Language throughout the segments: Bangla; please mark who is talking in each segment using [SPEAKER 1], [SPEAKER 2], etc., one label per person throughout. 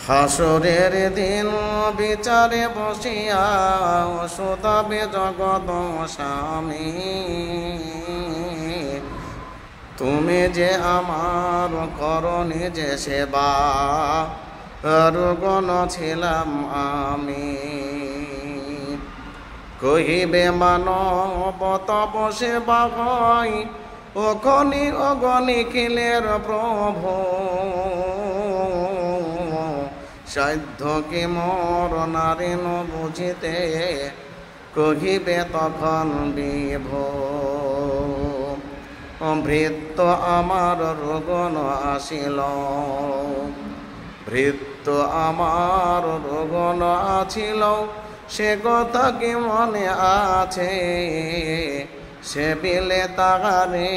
[SPEAKER 1] হাসরের দিন বিচারে বসিয়া শোধাবে জগৎ স্বামী, তুমি যে আমার করনি যে সেবা, রুগণ ছিলাম আমি। কহিবে মানব তব সেবা হয়, ওখনি অগণিখিলের প্রভু, সাধ্য কি মোর নারীন বুঝিতে, কহিবে তখন বিভো। ভৃত্য আমার রোগন আসিল, ভৃত্য আমার রোগন আছিল, সে কথা কি মনে আছে, সে বিলে তাহারে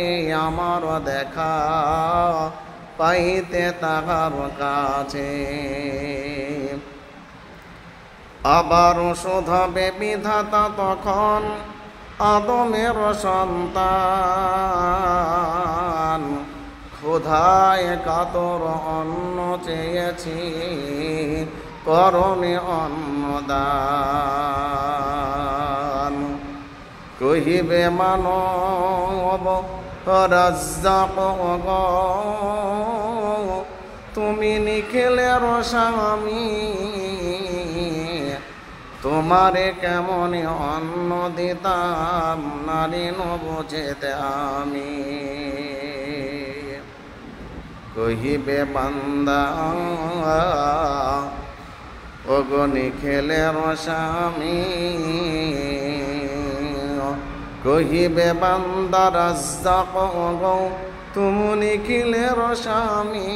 [SPEAKER 1] আমার দেখা, পাইতে তাহার কাছে। আবার শোধাবে বিধাতা তখন আদমের সন্তান, ক্ষুধায় কাতর অন্ন চেয়েছি, করণে অন্নদান। কহিবে মানব রাজ্জাক গো, তুমি নিখিলের স্বামী, তোমারে কেমন অন্ন দিতাম, নারী নবুঝেতে আমি। কহিবে বান্দা ওগো নিখিলের স্বামী, কহিবে বান্দা রাজ্জাক গো, তুমি নিখিলের স্বামী,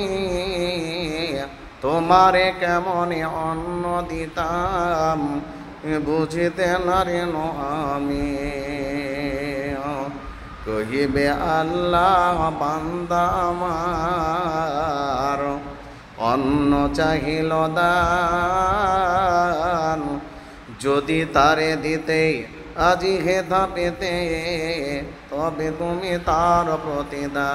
[SPEAKER 1] তোমারে কেমন অন্ন দিতাম, বুঝিতে নারেন আমি। কহিবে আল্লাহ বান্দা আমার, অন্ন চাহিল দান, যদি তারে দিতে আজি হেধা পেতে, তবে তুমি তার প্রতিদান।